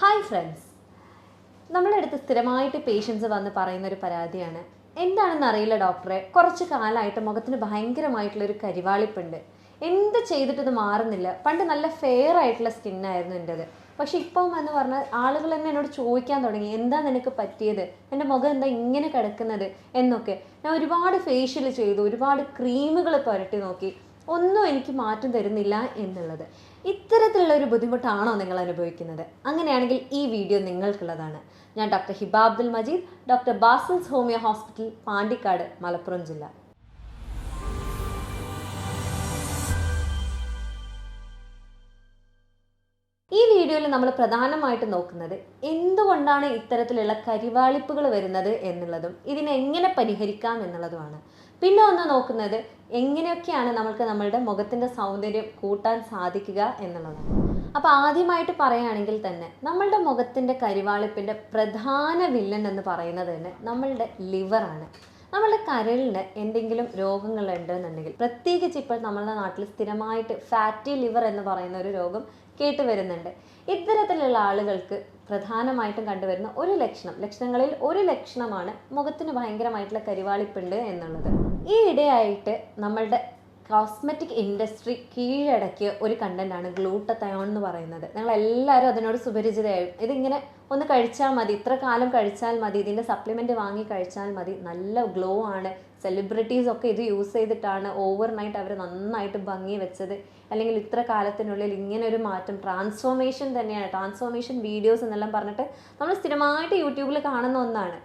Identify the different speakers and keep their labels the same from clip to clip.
Speaker 1: Hi friends, നമ്മുടെ അടുത്ത് സ്ഥിരമായിട്ട് പേഷ്യൻസ് വന്ന് പറയുന്നൊരു പരാതിയാണ്. എന്താണെന്ന് അറിയില്ല ഡോക്ടറെ, കുറച്ച് കാലമായിട്ട് മുഖത്തിന് ഭയങ്കരമായിട്ടുള്ളൊരു കരിവാളിപ്പുണ്ട്. എന്ത് ചെയ്തിട്ടത് മാറുന്നില്ല. പണ്ട് നല്ല ഫെയർ ആയിട്ടുള്ള സ്കിന്നായിരുന്നു എൻ്റെത്. പക്ഷെ ഇപ്പം എന്ന് പറഞ്ഞാൽ ആളുകൾ തന്നെ എന്നോട് ചോദിക്കാൻ തുടങ്ങി, എന്താ നിനക്ക് പറ്റിയത്, എൻ്റെ മുഖം എന്താ ഇങ്ങനെ കിടക്കുന്നത് എന്നൊക്കെ. ഞാൻ ഒരുപാട് ഫേഷ്യൽ ചെയ്തു, ഒരുപാട് ക്രീമുകൾ പുരട്ടി നോക്കി, ഒന്നും എനിക്ക് മാറ്റം തരുന്നില്ല എന്നുള്ളത്. ഇത്തരത്തിലുള്ള ഒരു ബുദ്ധിമുട്ടാണോ നിങ്ങൾ അനുഭവിക്കുന്നത്? അങ്ങനെയാണെങ്കിൽ ഈ വീഡിയോ നിങ്ങൾക്കുള്ളതാണ്. ഞാൻ doctor Hiba Abdul Majeed, doctor Basil's homeo hospital, Pandikkad, Malappuram ജില്ല. ഈ വീഡിയോയിൽ നമ്മൾ പ്രധാനമായിട്ട് നോക്കുന്നത് എന്തുകൊണ്ടാണ് ഇത്തരത്തിലുള്ള കരിവാളിപ്പുകൾ വരുന്നത് എന്നുള്ളതും ഇതിനെ എങ്ങനെ പരിഹരിക്കാം എന്നുള്ളതുമാണ്. പിന്നെ ഒന്ന് നോക്കുന്നത് എങ്ങനെയൊക്കെയാണ് നമുക്ക് നമ്മളുടെ മുഖത്തിൻ്റെ സൗന്ദര്യം കൂട്ടാൻ സാധിക്കുക എന്നുള്ളതാണ്. അപ്പോൾ ആദ്യമായിട്ട് പറയുകയാണെങ്കിൽ തന്നെ നമ്മളുടെ മുഖത്തിൻ്റെ കരിവാളിപ്പിൻ്റെ പ്രധാന വില്ലൻ എന്ന് പറയുന്നത് തന്നെ നമ്മളുടെ ലിവറാണ്. നമ്മളുടെ കരളിന് എന്തെങ്കിലും രോഗങ്ങളുണ്ടെന്നുണ്ടെങ്കിൽ, പ്രത്യേകിച്ച് ഇപ്പോൾ നമ്മളുടെ നാട്ടിൽ സ്ഥിരമായിട്ട് ഫാറ്റി ലിവർ എന്ന് പറയുന്ന ഒരു രോഗം കേട്ട് വരുന്നുണ്ട്. ഇത്തരത്തിലുള്ള ആളുകൾക്ക് പ്രധാനമായിട്ടും കണ്ടുവരുന്ന ലക്ഷണങ്ങളിൽ ഒരു ലക്ഷണമാണ് മുഖത്തിന് ഭയങ്കരമായിട്ടുള്ള കരിവാളിപ്പുണ്ട് എന്നുള്ളത്. ഈ ഇടയായിട്ട് നമ്മളുടെ കോസ്മെറ്റിക് ഇൻഡസ്ട്രി കീഴടക്കിയ ഒരു കണ്ടന്റാണ് ഗ്ലൂട്ടത്തയോൺ എന്ന് പറയുന്നത്. ഞങ്ങളെല്ലാവരും അതിനോട് സുപരിചിതയായും. ഇതിങ്ങനെ ഒന്ന് കഴിച്ചാൽ മതി, ഇത്ര കാലം കഴിച്ചാൽ മതി, ഇതിൻ്റെ സപ്ലിമെൻറ്റ് വാങ്ങി കഴിച്ചാൽ മതി, നല്ല ഗ്ലോ ആണ്, സെലിബ്രിറ്റീസ് ഒക്കെ ഇത് യൂസ് ചെയ്തിട്ടാണ് ഓവർനൈറ്റ് അവർ നന്നായിട്ട് ഭംഗി വെച്ചത്, അല്ലെങ്കിൽ ഇത്ര കാലത്തിനുള്ളിൽ ഇങ്ങനെ ഒരു മാറ്റം, ട്രാൻസ്ഫോർമേഷൻ തന്നെയാണ്, ട്രാൻസ്ഫോർമേഷൻ വീഡിയോസ് എന്നെല്ലാം പറഞ്ഞിട്ട് നമ്മൾ സ്ഥിരമായിട്ട് യൂട്യൂബിൽ കാണുന്ന ഒന്നാണ്.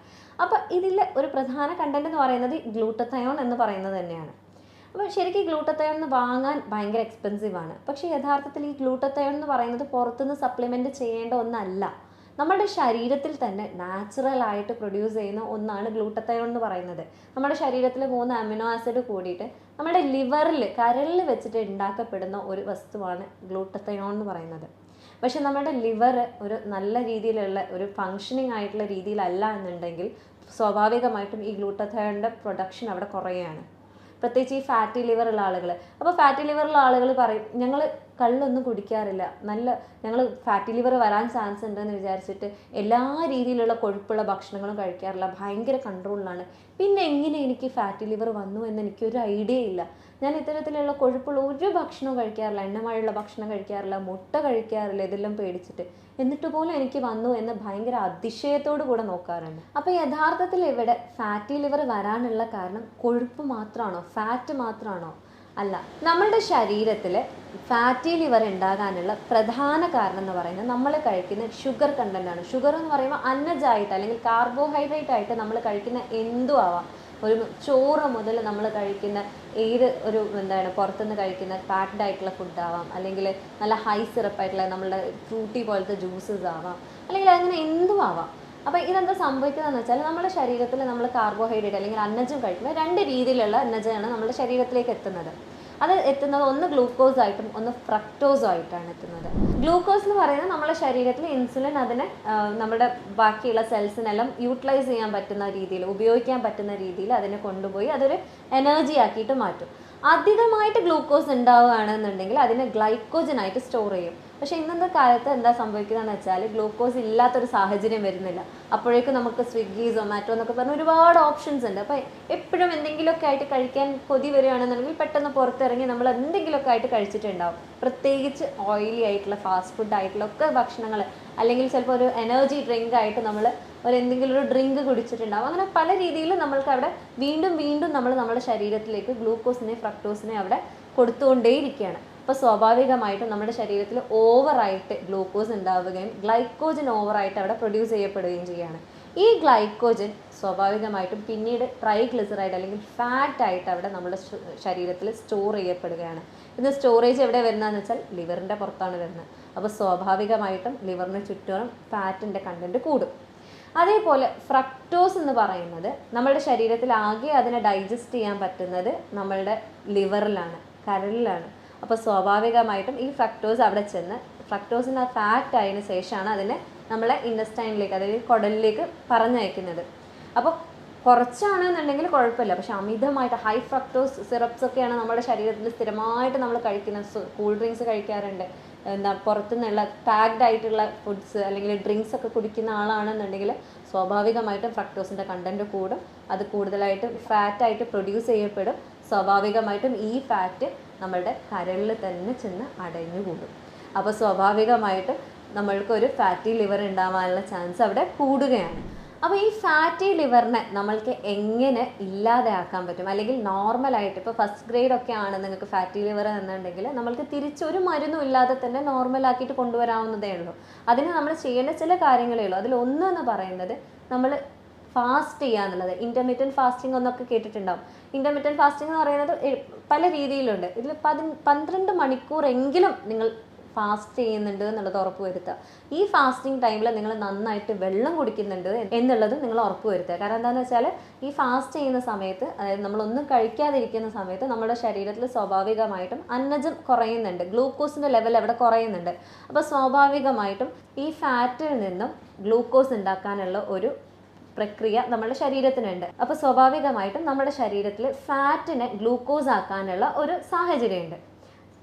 Speaker 1: അപ്പോൾ ഇതിൽ ഒരു പ്രധാന കണ്ടന്റ് എന്ന് പറയുന്നത് ഗ്ലൂട്ടത്തയോൺ എന്ന് പറയുന്നത് തന്നെയാണ്. അപ്പോൾ ശരിക്കും ഗ്ലൂട്ടത്തയോൺ വാങ്ങാൻ ഭയങ്കര എക്സ്പെൻസീവ് ആണ്. പക്ഷേ യഥാർത്ഥത്തിൽ ഈ ഗ്ലൂട്ടത്തയോൺ എന്ന് പറയുന്നത് പുറത്തുനിന്ന് സപ്ലിമെൻറ്റ് ചെയ്യേണ്ട ഒന്നല്ല. നമ്മുടെ ശരീരത്തിൽ തന്നെ നാച്ചുറലായിട്ട് പ്രൊഡ്യൂസ് ചെയ്യുന്ന ഒന്നാണ് ഗ്ലൂട്ടത്തയോൺ എന്ന് പറയുന്നത്. നമ്മുടെ ശരീരത്തിൽ 3 അമിനോ ആസിഡ് കൂടിയിട്ട് നമ്മുടെ ലിവറിൽ, കരളിൽ വെച്ചിട്ട് ഉണ്ടാക്കപ്പെടുന്ന ഒരു വസ്തുവാണ് ഗ്ലൂട്ടത്തയോൺ എന്ന് പറയുന്നത്. പക്ഷെ നമ്മുടെ ലിവർ ഒരു നല്ല രീതിയിലുള്ള ഒരു ഫങ്ഷനിങ് ആയിട്ടുള്ള രീതിയിലല്ല എന്നുണ്ടെങ്കിൽ സ്വാഭാവികമായിട്ടും ഈ ഗ്ലൂട്ടത്തയോണിൻ്റെ പ്രൊഡക്ഷൻ അവിടെ കുറയുകയാണ്. പ്രത്യേകിച്ച് ഈ ഫാറ്റി ലിവർ ഉള്ള ആളുകൾ. അപ്പോൾ ഫാറ്റി ലിവറുള്ള ആളുകൾ പറയും, ഞങ്ങൾ കള്ളൊന്നും കുടിക്കാറില്ല, ഞങ്ങൾ ഫാറ്റി ലിവർ വരാൻ ചാൻസ് ഉണ്ടെന്ന് വിചാരിച്ചിട്ട് എല്ലാ രീതിയിലുള്ള കൊഴുപ്പുള്ള ഭക്ഷണങ്ങളും കഴിക്കാറില്ല, ഭയങ്കര കൺട്രോളിലാണ്. പിന്നെ എങ്ങനെ എനിക്ക് ഫാറ്റി ലിവർ വന്നു എന്ന് എനിക്കൊരു ഐഡിയ ഇല്ല. ഞാൻ ഇത്തരത്തിലുള്ള കൊഴുപ്പുള്ള ഒരു ഭക്ഷണവും കഴിക്കാറില്ല, എണ്ണമയുള്ള ഭക്ഷണം കഴിക്കാറില്ല, മുട്ട കഴിക്കാറില്ല, ഇതെല്ലാം പേടിച്ചിട്ട്, എന്നിട്ട് പോലും എനിക്ക് വന്നു എന്ന് ഭയങ്കര അതിശയത്തോടു കൂടെ നോക്കാറുണ്ട്. അപ്പോൾ യഥാർത്ഥത്തിൽ ഇവിടെ ഫാറ്റി ലിവർ വരാനുള്ള കാരണം കൊഴുപ്പ് മാത്രമാണോ, ഫാറ്റ് മാത്രമാണോ? അല്ല. നമ്മളുടെ ശരീരത്തിൽ ഫാറ്റി ലിവർ ഉണ്ടാകാനുള്ള പ്രധാന കാരണം എന്ന് പറയുന്നത് നമ്മൾ കഴിക്കുന്ന ഷുഗർ കണ്ടൻ്റാണ്. ഷുഗർ എന്ന് പറയുമ്പോൾ അന്നജമായിട്ട് അല്ലെങ്കിൽ കാർബോഹൈഡ്രേറ്റ് ആയിട്ട് നമ്മൾ കഴിക്കുന്ന എന്തും ആവാം. ഒരു ചോറ് മുതൽ നമ്മൾ കഴിക്കുന്ന ഏത് ഒരു പുറത്തുനിന്ന് കഴിക്കുന്ന പാക്ഡ് ആയിട്ടുള്ള ഫുഡാവാം, അല്ലെങ്കിൽ നല്ല ഹൈ സിറപ്പായിട്ടുള്ള നമ്മളുടെ ഫ്രൂട്ടി പോലത്തെ ജ്യൂസസ് ആവാം, അല്ലെങ്കിൽ അങ്ങനെ എന്തും ആവാം. അപ്പോൾ ഇതെന്താ സംഭവിക്കുന്നതെന്ന് വെച്ചാൽ നമ്മുടെ ശരീരത്തിൽ നമ്മൾ കാർബോഹൈഡ്രേറ്റ് അല്ലെങ്കിൽ അന്നജം കഴിക്കുമ്പോൾ 2 രീതിയിലുള്ള അന്നജമാണ് നമ്മുടെ ശരീരത്തിലേക്ക് എത്തുന്നത്. അത് എത്തുന്നത് ഒന്ന് ഗ്ലൂക്കോസ് ആയിട്ടും ഒന്ന് ഫ്രക്ടോസും ആയിട്ടാണ് എത്തുന്നത്. ഗ്ലൂക്കോസ് എന്ന് പറയുന്നത് നമ്മുടെ ശരീരത്തിൽ ഇൻസുലിൻ അതിനെ നമ്മുടെ ബാക്കിയുള്ള സെൽസിനെല്ലാം യൂട്ടിലൈസ് ചെയ്യാൻ പറ്റുന്ന രീതിയിൽ, ഉപയോഗിക്കാൻ പറ്റുന്ന രീതിയിൽ അതിനെ കൊണ്ടുപോയി അതൊരു എനർജി ആക്കിയിട്ട് മാറ്റും. അധികമായിട്ട് ഗ്ലൂക്കോസ് ഉണ്ടാവുകയാണെന്നുണ്ടെങ്കിൽ അതിനെ ഗ്ലൈക്കോജനായിട്ട് സ്റ്റോർ ചെയ്യും. പക്ഷേ ഇന്നത്തെ കാലത്ത് എന്താ സംഭവിക്കുന്നതെന്ന് വെച്ചാൽ ഗ്ലൂക്കോസ് ഇല്ലാത്തൊരു സാഹചര്യം വരുന്നില്ല. അപ്പോഴേക്കും നമുക്ക് സ്വിഗ്ഗി, സൊമാറ്റോ എന്നൊക്കെ പറഞ്ഞ ഒരുപാട് ഓപ്ഷൻസ് ഉണ്ട്. അപ്പോൾ എപ്പോഴും എന്തെങ്കിലുമൊക്കെ ആയിട്ട് കഴിക്കാൻ കൊതി വരികയാണെന്നുണ്ടെങ്കിൽ പെട്ടെന്ന് പുറത്തിറങ്ങി നമ്മൾ എന്തെങ്കിലുമൊക്കെ ആയിട്ട് കഴിച്ചിട്ടുണ്ടാവും. പ്രത്യേകിച്ച് ഓയിലി ആയിട്ടുള്ള ഫാസ്റ്റ് ഫുഡ് ആയിട്ടുള്ള ഒക്കെ ഭക്ഷണങ്ങൾ, അല്ലെങ്കിൽ ചിലപ്പോൾ ഒരു എനർജി ഡ്രിങ്ക് ആയിട്ട് നമ്മൾ എന്തെങ്കിലും ഒരു ഡ്രിങ്ക് കുടിച്ചിട്ടുണ്ടാവും. അങ്ങനെ പല രീതിയിലും നമ്മൾക്ക് അവിടെ വീണ്ടും നമ്മൾ നമ്മുടെ ശരീരത്തിലേക്ക് ഗ്ലൂക്കോസിനെ ഫ്രക്ടോസിനെ അവിടെ കൊടുത്തുകൊണ്ടേയിരിക്കുകയാണ്. അപ്പോൾ സ്വാഭാവികമായിട്ടും നമ്മുടെ ശരീരത്തിൽ ഓവറായിട്ട് ഗ്ലൂക്കോസ് ഉണ്ടാവുകയും ഗ്ലൈക്കോജൻ ഓവറായിട്ട് അവിടെ പ്രൊഡ്യൂസ് ചെയ്യപ്പെടുകയും ചെയ്യുകയാണ്. ഈ ഗ്ലൈക്കോജൻ സ്വാഭാവികമായിട്ടും പിന്നീട് ട്രൈഗ്ലിസറൈഡ് അല്ലെങ്കിൽ ഫാറ്റായിട്ട് അവിടെ നമ്മുടെ ശരീരത്തിൽ സ്റ്റോർ ചെയ്യപ്പെടുകയാണ്. ഇത് സ്റ്റോറേജ് എവിടെ വരുന്നതെന്ന് വെച്ചാൽ ലിവറിൻ്റെ പുറത്താണ് വരുന്നത്. അപ്പോൾ സ്വാഭാവികമായിട്ടും ലിവറിന് ചുറ്റും ഫാറ്റിൻ്റെ കണ്ടൻറ്റ് കൂടും. അതേപോലെ ഫ്രക്ടോസ് എന്ന് പറയുന്നത് നമ്മുടെ ശരീരത്തിൽ ആകെ അതിനെ ഡൈജസ്റ്റ് ചെയ്യാൻ പറ്റുന്നത് നമ്മളുടെ ലിവറിലാണ്, കരളിലാണ്. അപ്പോൾ സ്വാഭാവികമായിട്ടും ഈ ഫ്രക്ടോസ് അവിടെ ചെന്ന് ഫ്രക്ടോസിന് ആ ഫാറ്റ് ആയതിനു ശേഷമാണ് അതിനെ നമ്മളെ ഇൻറ്റസ്റ്റൈനിലേക്ക്, അതായത് കുടലിലേക്ക് പറഞ്ഞയക്കുന്നത്. അപ്പോൾ കുറച്ചാണെന്നുണ്ടെങ്കിൽ കുഴപ്പമില്ല. പക്ഷെ അമിതമായിട്ട് ഹൈ ഫ്രക്ടോസ് സിറപ്സ് ഒക്കെയാണ് നമ്മുടെ ശരീരത്തിൽ സ്ഥിരമായിട്ട് നമ്മൾ കഴിക്കുന്നത്. കൂൾ ഡ്രിങ്ക്സ് കഴിക്കാറുണ്ട്, എന്താ പുറത്തുനിന്നുള്ള പാക്ഡ് ആയിട്ടുള്ള ഫുഡ്സ് അല്ലെങ്കിൽ ഡ്രിങ്ക്സ് ഒക്കെ കുടിക്കുന്ന ആളാണെന്നുണ്ടെങ്കിൽ സ്വാഭാവികമായിട്ടും ഫ്രക്ടോസിൻ്റെ കണ്ടൻറ്റ് കൂടും, അത് കൂടുതലായിട്ട് ഫാറ്റായിട്ട് പ്രൊഡ്യൂസ് ചെയ്യപ്പെടും. സ്വാഭാവികമായിട്ടും ഈ ഫാറ്റ് നമ്മളുടെ കരളിൽ തന്നെ ചെന്ന് അടഞ്ഞുകൂടും. അപ്പോൾ സ്വാഭാവികമായിട്ടും നമ്മൾക്കൊരു ഫാറ്റി ലിവർ ഉണ്ടാവാനുള്ള ചാൻസ് അവിടെ കൂടുകയാണ്. അപ്പോൾ ഈ ഫാറ്റി ലിവറിനെ നമ്മൾക്ക് എങ്ങനെ ഇല്ലാതെയാക്കാൻ പറ്റും, അല്ലെങ്കിൽ നോർമലായിട്ട് ഇപ്പോൾ ഫസ്റ്റ് ഗ്രേഡ് ഒക്കെ ആണ് നിങ്ങൾക്ക് ഫാറ്റി ലിവർ എന്നുണ്ടെങ്കിൽ നമ്മൾക്ക് തിരിച്ചൊരു മരുന്നും ഇല്ലാതെ തന്നെ നോർമലാക്കിയിട്ട് കൊണ്ടുവരാവുന്നതേ ഉള്ളൂ. അതിന് നമ്മൾ ചെയ്യേണ്ട ചില കാര്യങ്ങളേ ഉള്ളൂ. അതിലൊന്നെന്ന് പറയുന്നത് നമ്മൾ ഫാസ്റ്റ് ചെയ്യുക എന്നുള്ളത്. ഇൻ്റർമീഡിയറ്റ് ഫാസ്റ്റിംഗ് ഒന്നൊക്കെ കേട്ടിട്ടുണ്ടാവും. ഇൻ്റർമീഡിയറ്റ് ഫാസ്റ്റിംഗ് എന്ന് പറയുന്നത് പല രീതിയിലുണ്ട്. ഇതിൽ 12 മണിക്കൂറെങ്കിലും നിങ്ങൾ ഫാസ്റ്റ് ചെയ്യുന്നുണ്ട് എന്നുള്ളത് ഉറപ്പ് വരുത്തുക. ഈ ഫാസ്റ്റിംഗ് ടൈമിൽ നിങ്ങൾ നന്നായിട്ട് വെള്ളം കുടിക്കുന്നുണ്ട് എന്നുള്ളതും നിങ്ങൾ ഉറപ്പ് വരുത്തുക. കാരണം എന്താണെന്ന് വെച്ചാൽ ഈ ഫാസ്റ്റ് ചെയ്യുന്ന സമയത്ത്, അതായത് നമ്മളൊന്നും കഴിക്കാതിരിക്കുന്ന സമയത്ത് നമ്മുടെ ശരീരത്തിൽ സ്വാഭാവികമായിട്ടും അന്നജം കുറയുന്നുണ്ട്, ഗ്ലൂക്കോസിൻ്റെ ലെവൽ അവിടെ കുറയുന്നുണ്ട്. അപ്പോൾ സ്വാഭാവികമായിട്ടും ഈ ഫാറ്റിൽ നിന്നും ഗ്ലൂക്കോസ് ഉണ്ടാക്കാനുള്ള ഒരു പ്രക്രിയ നമ്മുടെ ശരീരത്തിനുണ്ട്. അപ്പോൾ സ്വാഭാവികമായിട്ടും നമ്മുടെ ശരീരത്തിൽ ഫാറ്റിനെ ഗ്ലൂക്കോസ് ആക്കാനുള്ള ഒരു സാഹചര്യമുണ്ട്.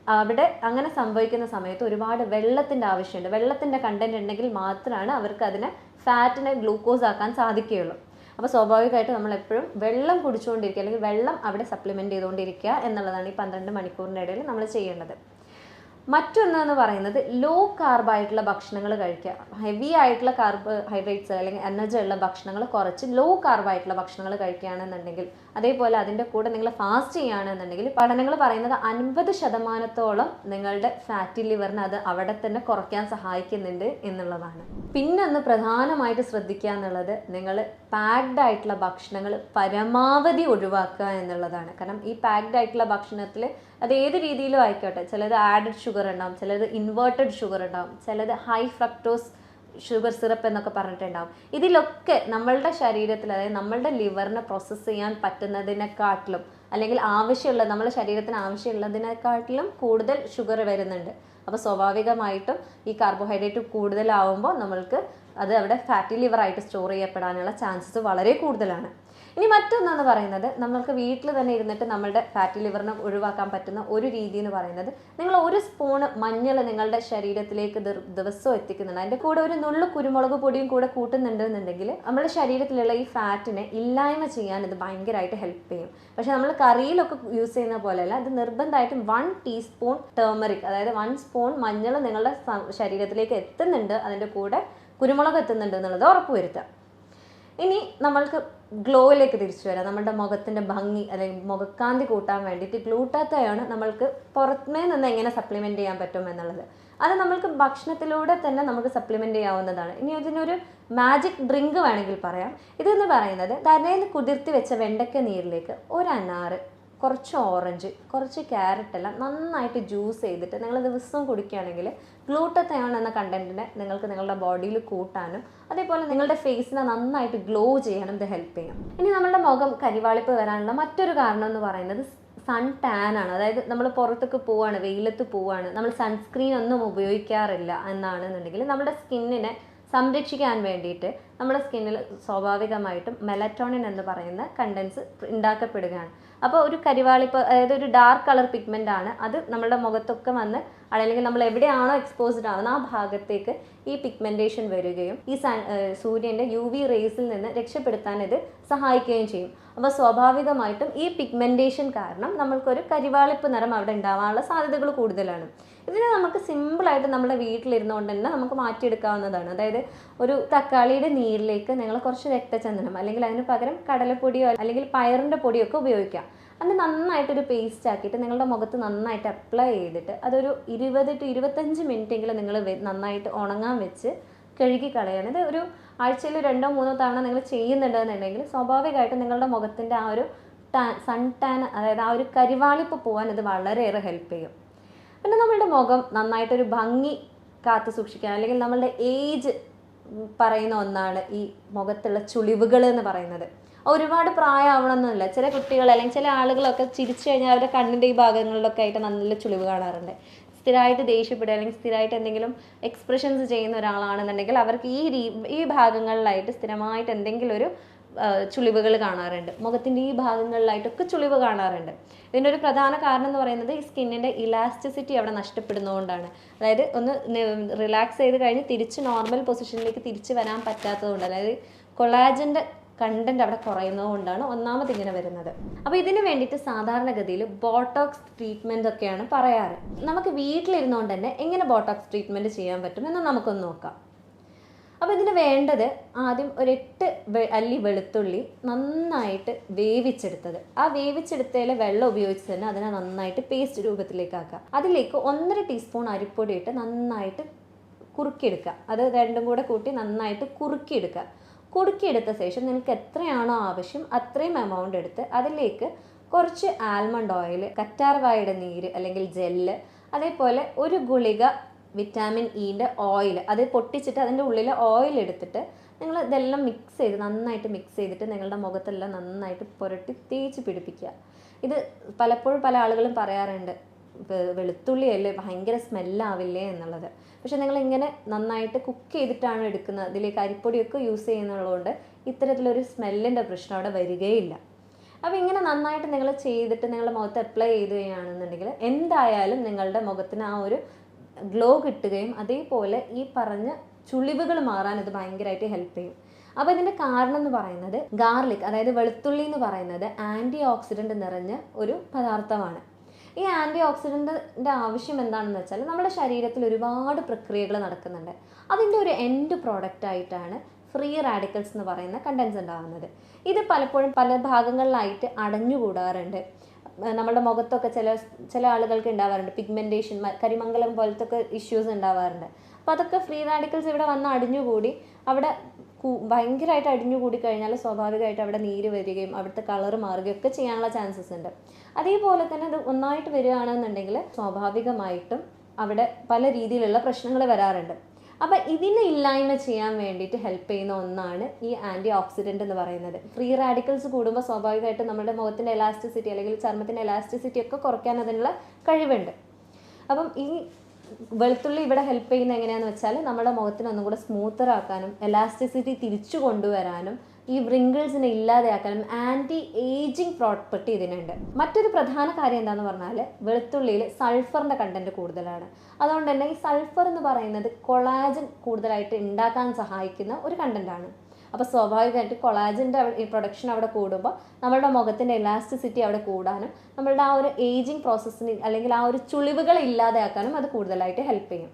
Speaker 1: അവിടെ അങ്ങനെ സംഭവിക്കുന്ന സമയത്ത് ഒരുപാട് വെള്ളത്തിൻ്റെ ആവശ്യമുണ്ട്. വെള്ളത്തിൻ്റെ കണ്ടന്റ് ഉണ്ടെങ്കിൽ മാത്രമാണ് അവർക്ക് അതിനെ ഫാറ്റിനെ ഗ്ലൂക്കോസ് ആക്കാൻ സാധിക്കുകയുള്ളൂ. അപ്പോൾ സ്വാഭാവികമായിട്ട് നമ്മൾ എപ്പോഴും വെള്ളം കുടിച്ചുകൊണ്ടിരിക്കുക, അല്ലെങ്കിൽ വെള്ളം അവിടെ സപ്ലിമെൻറ്റ് ചെയ്തുകൊണ്ടിരിക്കുക എന്നുള്ളതാണ് ഈ 12 മണിക്കൂറിൻ്റെ ഇടയിൽ നമ്മൾ ചെയ്യേണ്ടത്. മറ്റൊന്നെന്ന് പറയുന്നത് ലോ കാർബായിട്ടുള്ള ഭക്ഷണങ്ങൾ കഴിക്കുക. ഹെവി ആയിട്ടുള്ള കാർബോഹൈഡ്രേറ്റ്സ് അല്ലെങ്കിൽ എനർജി ഉള്ള ഭക്ഷണങ്ങൾ കുറച്ച് ലോ കാർബായിട്ടുള്ള ഭക്ഷണങ്ങൾ കഴിക്കുകയാണെന്നുണ്ടെങ്കിൽ, അതേപോലെ അതിൻ്റെ കൂടെ നിങ്ങൾ ഫാസ്റ്റ് ചെയ്യുകയാണെന്നുണ്ടെങ്കിൽ പഠനങ്ങൾ പറയുന്നത് 50% നിങ്ങളുടെ ഫാറ്റി ലിവറിനെ അത് അവിടെ തന്നെ കുറയ്ക്കാൻ സഹായിക്കുന്നുണ്ട് എന്നുള്ളതാണ്. പിന്നെ ഒന്ന് പ്രധാനമായിട്ട് ശ്രദ്ധിക്കുക എന്നുള്ളത്, നിങ്ങൾ പാക്ഡ് ആയിട്ടുള്ള ഭക്ഷണങ്ങൾ പരമാവധി ഒഴിവാക്കുക എന്നുള്ളതാണ്. കാരണം ഈ പാക്ഡ് ആയിട്ടുള്ള ഭക്ഷണത്തിൽ അത് ഏത് രീതിയിലും ആയിക്കോട്ടെ, ചിലത് ആഡഡ് ഷുഗർ ഉണ്ടാവും, ചിലത് ഇൻവേർട്ടഡ് ഷുഗർ ഉണ്ടാവും, ചിലത് ഹൈ ഫ്രക്ടോസ് ഷുഗർ സിറപ്പ് എന്നൊക്കെ പറഞ്ഞിട്ടുണ്ടാവും. ഇതിലൊക്കെ നമ്മളുടെ ശരീരത്തിൽ, അതായത് നമ്മളുടെ ലിവറിനെ പ്രോസസ്സ് ചെയ്യാൻ പറ്റുന്നതിനെക്കാട്ടിലും, അല്ലെങ്കിൽ നമ്മുടെ ശരീരത്തിന് ആവശ്യമുള്ളതിനെക്കാട്ടിലും കൂടുതൽ ഷുഗർ വരുന്നുണ്ട്. അപ്പോൾ സ്വാഭാവികമായിട്ടും ഈ കാർബോഹൈഡ്രേറ്റ് കൂടുതലാവുമ്പോൾ നമ്മൾക്ക് അത് അവിടെ ഫാറ്റി ലിവറായിട്ട് സ്റ്റോർ ചെയ്യപ്പെടാനുള്ള ചാൻസസ് വളരെ കൂടുതലാണ്. ഇനി മറ്റൊന്നെന്ന് പറയുന്നത്, നമ്മൾക്ക് വീട്ടിൽ തന്നെ ഇരുന്നിട്ട് നമ്മളുടെ ഫാറ്റി ലിവറിനെ ഒഴിവാക്കാൻ പറ്റുന്ന ഒരു രീതി എന്ന് പറയുന്നത്, നിങ്ങൾ 1 സ്പൂൺ മഞ്ഞൾ നിങ്ങളുടെ ശരീരത്തിലേക്ക് ദിവസവും എത്തിക്കുന്നുണ്ട്, അതിൻ്റെ കൂടെ ഒരു നുള്ളു കുരുമുളക് പൊടിയും കൂടെ കൂട്ടുന്നുണ്ട് എന്നുണ്ടെങ്കിൽ നമ്മുടെ ശരീരത്തിലുള്ള ഈ ഫാറ്റിനെ ഇല്ലായ്മ ചെയ്യാൻ ഇത് ഭയങ്കരമായിട്ട് ഹെൽപ്പ് ചെയ്യും. പക്ഷെ നമ്മൾ കറിയിലൊക്കെ യൂസ് ചെയ്യുന്ന പോലെയല്ല, ഇത് നിർബന്ധമായിട്ടും 1 ടീസ്പൂൺ ടേമറിക്, അതായത് 1 സ്പൂൺ മഞ്ഞൾ നിങ്ങളുടെ ശരീരത്തിലേക്ക് എത്തുന്നുണ്ട്, അതിൻ്റെ കൂടെ കുരുമുളക് എത്തുന്നുണ്ട് എന്നുള്ളത് ഉറപ്പ് വരുത്തുക. ഇനി നമ്മൾക്ക് ഗ്ലോയിലേക്ക് തിരിച്ചു വരാം. നമ്മുടെ മുഖത്തിൻ്റെ ഭംഗി അല്ലെങ്കിൽ മുഖക്കാന്തി കൂട്ടാൻ വേണ്ടിയിട്ട് ഗ്ലൂട്ടാത്തയോൺ നമ്മൾക്ക് പുറമേ നിന്ന് എങ്ങനെ സപ്ലിമെൻറ്റ് ചെയ്യാൻ പറ്റും എന്നുള്ളത്, അത് നമ്മൾക്ക് ഭക്ഷണത്തിലൂടെ തന്നെ നമുക്ക് സപ്ലിമെൻറ്റ് ചെയ്യാവുന്നതാണ്. ഇനി ഇതിനൊരു മാജിക് ഡ്രിങ്ക് വേണമെങ്കിൽ പറയാം. ഇതെന്ന് പറയുന്നത്, തലേന്ന് കുതിർത്തി വെച്ച വെണ്ടയ്ക്ക നീരിലേക്ക് 1 അനാറ്, കുറച്ച് ഓറഞ്ച്, കുറച്ച് ക്യാരറ്റ് എല്ലാം നന്നായിട്ട് ജ്യൂസ് ചെയ്തിട്ട് നിങ്ങൾ ദിവസവും കുടിക്കുകയാണെങ്കിൽ ഗ്ലൂട്ടത്തയോൺ എന്ന കണ്ടന്റിനെ നിങ്ങൾക്ക് നിങ്ങളുടെ ബോഡിയിൽ കൂട്ടാനും അതേപോലെ നിങ്ങളുടെ ഫേസിനെ നന്നായിട്ട് ഗ്ലോ ചെയ്യാനും ഇത് ഹെൽപ്പ് ചെയ്യും. ഇനി നമ്മുടെ മുഖം കരിവാളിപ്പ് വരാനുള്ള മറ്റൊരു കാരണം എന്ന് പറയുന്നത് സൺ ടാൻ ആണ്. അതായത് നമ്മൾ പുറത്തൊക്കെ പോവാണ്, വെയിലത്ത് പോവാണ്, നമ്മൾ സൺസ്ക്രീൻ ഒന്നും ഉപയോഗിക്കാറില്ല എന്നാണെന്നുണ്ടെങ്കിൽ നമ്മുടെ സ്കിന്നിനെ സംരക്ഷിക്കാൻ വേണ്ടിയിട്ട് നമ്മുടെ സ്കിന്നിൽ സ്വാഭാവികമായിട്ടും മെലറ്റോണിൻ എന്ന് പറയുന്ന കണ്ടൻസ് ഉണ്ടാക്കപ്പെടുകയാണ്. അപ്പോൾ ഒരു കരിവാളിപ്പ്, അതായത് ഒരു ഡാർക്ക് കളർ പിഗ്മെൻ്റ് ആണ്, അത് നമ്മുടെ മുഖത്തൊക്കെ വന്ന് അല്ലെങ്കിൽ നമ്മൾ എവിടെയാണോ എക്സ്പോസ്ഡ് ആവുന്ന ആ ഭാഗത്തേക്ക് ഈ പിഗ്മെൻറ്റേഷൻ വരികയും ഈ സൂര്യൻ്റെ UV റേസിൽ നിന്ന് രക്ഷപ്പെടുത്താൻ ഇത് സഹായിക്കുകയും ചെയ്യും. അപ്പോൾ സ്വാഭാവികമായിട്ടും ഈ പിഗ്മെൻറ്റേഷൻ കാരണം നമ്മൾക്കൊരു കരിവാളിപ്പ് നിറം അവിടെ ഉണ്ടാവാനുള്ള സാധ്യതകൾ കൂടുതലാണ്. ഇതിനെ നമുക്ക് സിമ്പിളായിട്ട് നമ്മുടെ വീട്ടിലിരുന്നുകൊണ്ട് തന്നെ നമുക്ക് മാറ്റിയെടുക്കാവുന്നതാണ്. അതായത് ഒരു തക്കാളിയുടെ നീരിലേക്ക് നിങ്ങൾ കുറച്ച് രക്തചന്ദനം അല്ലെങ്കിൽ അതിന് പകരം കടലപ്പൊടിയോ അല്ലെങ്കിൽ പയറിൻ്റെ പൊടിയോ ഒക്കെ ഉപയോഗിക്കാം. അത് നന്നായിട്ടൊരു പേസ്റ്റ് ആക്കിയിട്ട് നിങ്ങളുടെ മുഖത്ത് നന്നായിട്ട് അപ്ലൈ ചെയ്തിട്ട് അതൊരു 20 to 25 മിനിറ്റെങ്കിലും നിങ്ങൾ നന്നായിട്ട് ഉണങ്ങാൻ വെച്ച് കഴുകി കളയാണ്. ഇത് ഒരു ആഴ്ചയിൽ 2-3 തവണ നിങ്ങൾ ചെയ്യുന്നുണ്ടെന്നുണ്ടെങ്കിൽ സ്വാഭാവികമായിട്ടും നിങ്ങളുടെ മുഖത്തിൻ്റെ ആ ഒരു സൺ ടാൻ, അതായത് ആ ഒരു കരിവാളിപ്പ് പോകാൻ ഇത് വളരെയേറെ ഹെൽപ്പ് ചെയ്യും. പിന്നെ നമ്മളുടെ മുഖം നന്നായിട്ടൊരു ഭംഗി കാത്തു സൂക്ഷിക്കാൻ, അല്ലെങ്കിൽ നമ്മളുടെ ഏജ് പറയുന്ന ഒന്നാണ് ഈ മുഖത്തുള്ള ചുളിവുകൾ എന്ന് പറയുന്നത്. ഒരുപാട് പ്രായമാവണമെന്നില്ല. ചില കുട്ടികൾ അല്ലെങ്കിൽ ചില ആളുകളൊക്കെ ചിരിച്ചു കഴിഞ്ഞാൽ അവരുടെ കണ്ണിൻ്റെ ഈ ഭാഗങ്ങളിലൊക്കെ ആയിട്ട് നല്ല ചുളിവ് കാണാറുണ്ട്. സ്ഥിരമായിട്ട് ദേഷ്യപ്പെടുക അല്ലെങ്കിൽ സ്ഥിരമായിട്ട് എന്തെങ്കിലും എക്സ്പ്രഷൻസ് ചെയ്യുന്ന ഒരാളാണെന്നുണ്ടെങ്കിൽ അവർക്ക് ഈ ഭാഗങ്ങളിലായിട്ട് സ്ഥിരമായിട്ട് എന്തെങ്കിലും ഒരു ചുളിവുകൾ കാണാറുണ്ട്, മുഖത്തിൻ്റെ ഈ ഭാഗങ്ങളിലായിട്ടൊക്കെ ചുളിവ് കാണാറുണ്ട്. ഇതിൻ്റെ ഒരു പ്രധാന കാരണം എന്ന് പറയുന്നത് ഈ സ്കിന്നിൻ്റെ ഇലാസ്റ്റിസിറ്റി അവിടെ നഷ്ടപ്പെടുന്നതുകൊണ്ടാണ്. അതായത് ഒന്ന് റിലാക്സ് ചെയ്ത് കഴിഞ്ഞ് തിരിച്ച് നോർമൽ പൊസിഷനിലേക്ക് തിരിച്ച് വരാൻ പറ്റാത്തതുകൊണ്ട്, അതായത് കൊളാജൻ്റെ കണ്ടന്റ് അവിടെ കുറയുന്നതുകൊണ്ടാണ് ഒന്നാമത് ഇങ്ങനെ വരുന്നത്. അപ്പോൾ ഇതിന് വേണ്ടിയിട്ട് സാധാരണഗതിയിൽ ബോട്ടോക്സ് ട്രീറ്റ്മെൻ്റ് ഒക്കെയാണ് പറയാറ്. നമുക്ക് വീട്ടിലിരുന്നുകൊണ്ട് തന്നെ എങ്ങനെ ബോട്ടോക്സ് ട്രീറ്റ്മെൻറ്റ് ചെയ്യാൻ പറ്റും എന്ന് നമുക്കൊന്ന് നോക്കാം. അപ്പോൾ ഇതിന് വേണ്ടത് ആദ്യം ഒരു 8 അല്ലി വെളുത്തുള്ളി നന്നായിട്ട് വേവിച്ചെടുത്തത്. ആ വേവിച്ചെടുത്തതിൽ വെള്ളം ഉപയോഗിച്ച് തന്നെ അതിനെ നന്നായിട്ട് പേസ്റ്റ് രൂപത്തിലേക്ക് ആക്കുക. അതിലേക്ക് 1.5 ടീസ്പൂൺ അരിപ്പൊടി ഇട്ട് നന്നായിട്ട് കുറുക്കിയെടുക്കുക. അത് രണ്ടും കൂടെ കൂട്ടി നന്നായിട്ട് കുറുക്കിയെടുക്കുക. കുറുക്കിയെടുത്ത ശേഷം നിങ്ങൾക്ക് എത്രയാണോ ആവശ്യം അത്രയും എമൗണ്ട് എടുത്ത് അതിലേക്ക് കുറച്ച് ആൽമണ്ട് ഓയിൽ, കറ്റാർവാഴയുടെ നീര് അല്ലെങ്കിൽ ജെല്ല്, അതേപോലെ ഒരു ഗുളിക വിറ്റാമിൻ ഇൻ്റെ ഓയിൽ, അത് പൊട്ടിച്ചിട്ട് അതിൻ്റെ ഉള്ളിൽ ഓയിൽ എടുത്തിട്ട് നിങ്ങൾ ഇതെല്ലാം മിക്സ് ചെയ്ത് നന്നായിട്ട് മിക്സ് ചെയ്തിട്ട് നിങ്ങളുടെ മുഖത്തെല്ലാം നന്നായിട്ട് പുരട്ടി തേച്ച് പിടിപ്പിക്കുക. ഇത് പലപ്പോഴും പല ആളുകളും പറയാറുണ്ട്, വെളുത്തുള്ളിയല്ലേ ഭയങ്കര സ്മെല്ലാവില്ലേ എന്നുള്ളത്. പക്ഷെ നിങ്ങളിങ്ങനെ നന്നായിട്ട് കുക്ക് ചെയ്തിട്ടാണ് എടുക്കുന്നത്, അതിലേക്ക് അരിപ്പൊടിയൊക്കെ യൂസ് ചെയ്യുന്നതുകൊണ്ട് ഇത്തരത്തിലൊരു സ്മെല്ലിൻ്റെ പ്രശ്നം അവിടെ വരികയില്ല. അപ്പോൾ ഇങ്ങനെ നന്നായിട്ട് നിങ്ങൾ ചെയ്തിട്ട് നിങ്ങളുടെ മുഖത്ത് അപ്ലൈ ചെയ്യുകയാണെന്നുണ്ടെങ്കിൽ എന്തായാലും നിങ്ങളുടെ മുഖത്തിന് ആ ഒരു ഗ്ലോ കിട്ടുകയും അതേപോലെ ഈ പറഞ്ഞ ചുളിവുകൾ മാറാൻ ഇത് ഭയങ്കരമായിട്ട് ഹെൽപ്പ് ചെയ്യും. അപ്പോൾ ഇതിൻ്റെ കാരണം എന്ന് പറയുന്നത് ഗാർലിക്, അതായത് വെളുത്തുള്ളി എന്ന് പറയുന്നത് ആൻറ്റി ഓക്സിഡൻറ്റ് നിറഞ്ഞ ഒരു പദാർത്ഥമാണ്. ഈ ആൻറ്റി ഓക്സിഡൻറ്റിൻ്റെ ആവശ്യം എന്താണെന്ന് വെച്ചാൽ നമ്മുടെ ശരീരത്തിൽ ഒരുപാട് പ്രക്രിയകൾ നടക്കുന്നുണ്ട്. അതിൻ്റെ ഒരു എൻഡ് പ്രോഡക്റ്റ് ആയിട്ടാണ് ഫ്രീ റാഡിക്കൽസ് എന്ന് പറയുന്ന കണ്ടൻസ് ഉണ്ടാകുന്നത്. ഇത് പലപ്പോഴും പല ഭാഗങ്ങളിലായിട്ട് അടഞ്ഞുകൂടാറുണ്ട്. നമ്മുടെ മുഖത്തൊക്കെ ചില ആളുകൾക്ക് ഉണ്ടാവാറുണ്ട് പിഗ്മെൻറ്റേഷൻ, കരിമംഗലം പോലത്തെ ഒക്കെ ഇഷ്യൂസ് ഉണ്ടാവാറുണ്ട്. അപ്പോൾ അതൊക്കെ ഫ്രീ റാഡിക്കൽസ് ഇവിടെ വന്ന് അടിഞ്ഞുകൂടി അവിടെ ഭയങ്കരമായിട്ട് അടിഞ്ഞുകൂടി കഴിഞ്ഞാൽ സ്വാഭാവികമായിട്ട് അവിടെ നീര് വരികയും അവിടുത്തെ കളർ മാറുകയും ഒക്കെ ചെയ്യാനുള്ള ചാൻസസ് ഉണ്ട്. അതേപോലെ തന്നെ ഇത് ഒന്നായിട്ട് വരികയാണെന്നുണ്ടെങ്കിൽ സ്വാഭാവികമായിട്ടും അവിടെ പല രീതിയിലുള്ള പ്രശ്നങ്ങൾ വരാറുണ്ട്. അപ്പോൾ ഇതിനെ ഇല്ലായ്മ ചെയ്യാൻ വേണ്ടിയിട്ട് ഹെൽപ്പ് ചെയ്യുന്ന ഒന്നാണ് ഈ ആൻറ്റി ഓക്സിഡൻറ്റ് എന്ന് പറയുന്നത്. ഫ്രീ റാഡിക്കൽസ് കൂടുമ്പോൾ സ്വാഭാവികമായിട്ടും നമ്മുടെ മുഖത്തിൻ്റെ എലാസ്റ്റിസിറ്റി അല്ലെങ്കിൽ ചർമ്മത്തിൻ്റെ എലാസ്റ്റിസിറ്റി ഒക്കെ കുറയ്ക്കാൻ അതിനുള്ള കഴിവുണ്ട്. അപ്പം ഈ വെളുത്തുള്ളി ഇവിടെ ഹെൽപ്പ് ചെയ്യുന്നത് എങ്ങനെയാണെന്ന് വെച്ചാൽ നമ്മുടെ മുഖത്തിന് ഒന്നും കൂടെ സ്മൂത്തർ ആക്കാനും എലാസ്റ്റിസിറ്റി തിരിച്ചു കൊണ്ടുവരാനും ഈ വ്രിങ്കിൾസിനെ ഇല്ലാതെയാക്കാനും ആൻറ്റി ഏജിങ് പ്രോപ്പർട്ടി ഇതിനുണ്ട്. മറ്റൊരു പ്രധാന കാര്യം എന്താണെന്ന് പറഞ്ഞാൽ വെളുത്തുള്ളിയിൽ സൾഫറിൻ്റെ കണ്ടൻറ്റ് കൂടുതലാണ്. അതുകൊണ്ട് തന്നെ ഈ സൾഫർ എന്ന് പറയുന്നത് കൊളാജൻ കൂടുതലായിട്ട് ഉണ്ടാക്കാൻ സഹായിക്കുന്ന ഒരു കണ്ടൻറ്റാണ്. അപ്പോൾ സ്വാഭാവികമായിട്ട് കൊളാജൻ്റെ ഈ പ്രൊഡക്ഷൻ അവിടെ കൂടുമ്പോൾ നമ്മളുടെ മുഖത്തിൻ്റെ എലാസ്റ്റിസിറ്റി അവിടെ കൂടാനും നമ്മളുടെ ആ ഒരു ഏജിങ് പ്രോസസ്സിന് അല്ലെങ്കിൽ ആ ഒരു ചുളിവുകൾ ഇല്ലാതെയാക്കാനും അത് കൂടുതലായിട്ട് ഹെൽപ്പ് ചെയ്യും.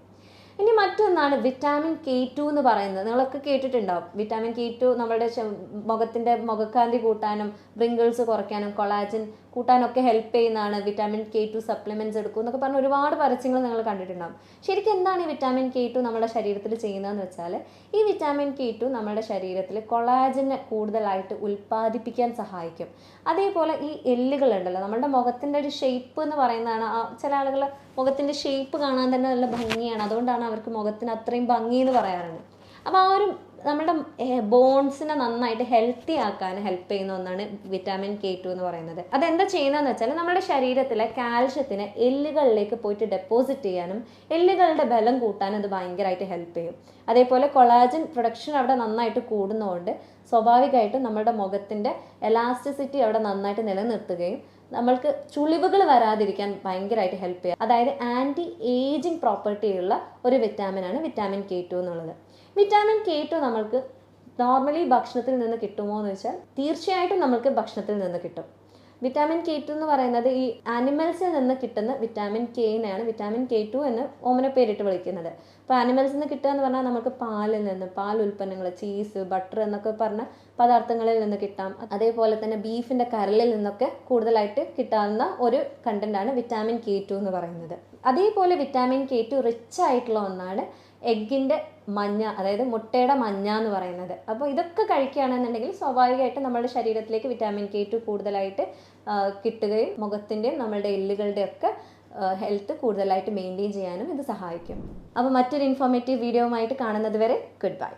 Speaker 1: ഇനി മറ്റൊന്നാണ് വിറ്റാമിൻ K2 എന്ന് പറയുന്നത്. നിങ്ങളൊക്കെ കേട്ടിട്ടുണ്ടാവും. വിറ്റാമിൻ K2 നമ്മുടെ മുഖത്തിൻ്റെ മുഖക്കാന്തി കൂട്ടാനും വ്രിങ്കിൾസ് കുറയ്ക്കാനും കൊളാജൻ കൂട്ടാനൊക്കെ ഹെൽപ്പ് ചെയ്യുന്നതാണ്. വിറ്റാമിൻ K2 സപ്ലിമെൻറ്റ്സ് എടുക്കും എന്നൊക്കെ പറഞ്ഞ് ഒരുപാട് പരസ്യങ്ങൾ നിങ്ങൾ കണ്ടിട്ടുണ്ടാവും. ശരിക്കും എന്താണ് ഈ വിറ്റാമിൻ K2 നമ്മുടെ ശരീരത്തിൽ ചെയ്യുന്നതെന്ന് വെച്ചാൽ ഈ വിറ്റാമിൻ K2 നമ്മുടെ ശരീരത്തിൽ കൊളാജനെ കൂടുതലായിട്ട് ഉൽപ്പാദിപ്പിക്കാൻ സഹായിക്കും. അതേപോലെ ഈ എല്ലുകളുണ്ടല്ലോ, നമ്മുടെ മുഖത്തിൻ്റെ ഒരു ഷേപ്പ് എന്ന് പറയുന്നതാണ്. ചില ആളുകൾ മുഖത്തിൻ്റെ ഷേപ്പ് കാണാൻ തന്നെ നല്ല ഭംഗിയാണ്, അതുകൊണ്ടാണ് അവർക്ക് മുഖത്തിന് അത്രയും ഭംഗി എന്ന് പറയാറുണ്ട്. അപ്പോൾ ആ ഒരു നമ്മുടെ ബോൺസിനെ നന്നായിട്ട് ഹെൽത്തി ആക്കാൻ ഹെൽപ്പ് ചെയ്യുന്ന ഒന്നാണ് വിറ്റാമിൻ K2 എന്ന് പറയുന്നത്. അതെന്താ ചെയ്യുന്നതെന്ന് വെച്ചാൽ നമ്മുടെ ശരീരത്തിലെ കാൽഷ്യത്തിനെ എല്ലുകളിലേക്ക് പോയിട്ട് ഡെപ്പോസിറ്റ് ചെയ്യാനും എല്ലുകളുടെ ബലം കൂട്ടാനും അത് ഭയങ്കരമായിട്ട് ഹെൽപ്പ് ചെയ്യും. അതേപോലെ കൊളാജൻ പ്രൊഡക്ഷൻ അവിടെ നന്നായിട്ട് കൂടുന്നതുകൊണ്ട് സ്വാഭാവികമായിട്ടും നമ്മുടെ മുഖത്തിൻ്റെ എലാസ്റ്റിസിറ്റി അവിടെ നന്നായിട്ട് നിലനിർത്തുകയും നമ്മൾക്ക് ചുളിവുകൾ വരാതിരിക്കാൻ ഭയങ്കരമായിട്ട് ഹെൽപ്പ് ചെയ്യുക. അതായത് ആൻറ്റി ഏജിങ് പ്രോപ്പർട്ടിയുള്ള ഒരു വിറ്റാമിനാണ് വിറ്റാമിൻ K2 എന്നുള്ളത്. വിറ്റാമിൻ K2 നമ്മൾക്ക് നോർമലി ഭക്ഷണത്തിൽ നിന്ന് കിട്ടുമോ എന്ന് വെച്ചാൽ തീർച്ചയായിട്ടും നമ്മൾക്ക് ഭക്ഷണത്തിൽ നിന്ന് കിട്ടും. വിറ്റാമിൻ K2 എന്ന് പറയുന്നത് ഈ ആനിമൽസിൽ നിന്ന് കിട്ടുന്ന വിറ്റാമിൻ Kനെയാണ് വിറ്റാമിൻ K2 എന്ന് ഓമന പേരിട്ട് വിളിക്കുന്നത്. അപ്പോൾ ആനിമൽസിൽ നിന്ന് കിട്ടുക എന്ന് പറഞ്ഞാൽ നമുക്ക് പാലിൽ നിന്ന്, പാൽ ഉൽപ്പന്നങ്ങൾ, ചീസ്, ബട്ടർ എന്നൊക്കെ പറഞ്ഞ പദാർത്ഥങ്ങളിൽ നിന്ന് കിട്ടാം. അതേപോലെ തന്നെ ബീഫിൻ്റെ കരളിൽ നിന്നൊക്കെ കൂടുതലായിട്ട് കിട്ടാവുന്ന ഒരു കണ്ടൻ്റാണ് വിറ്റാമിൻ K2 എന്ന് പറയുന്നത്. അതേപോലെ വിറ്റാമിൻ K2 റിച്ച് ആയിട്ടുള്ള ഒന്നാണ് എഗ്ഗിൻ്റെ മഞ്ഞ, അതായത് മുട്ടയുടെ മഞ്ഞ എന്ന് പറയുന്നത്. അപ്പോൾ ഇതൊക്കെ കഴിക്കുകയാണെന്നുണ്ടെങ്കിൽ സ്വാഭാവികമായിട്ടും നമ്മുടെ ശരീരത്തിലേക്ക് വിറ്റാമിൻ K2 കൂടുതലായിട്ട് കിട്ടുകയും മുഖത്തിൻ്റെയും നമ്മളുടെ എല്ലുകളുടെയും ഒക്കെ ഹെൽത്ത് കൂടുതലായിട്ട് മെയിൻറ്റെയിൻ ചെയ്യാനും ഇത് സഹായിക്കും. അപ്പോൾ മറ്റൊരു ഇൻഫോർമേറ്റീവ് വീഡിയോയുമായിട്ട് കാണുന്നത് വരെ ഗുഡ് ബൈ.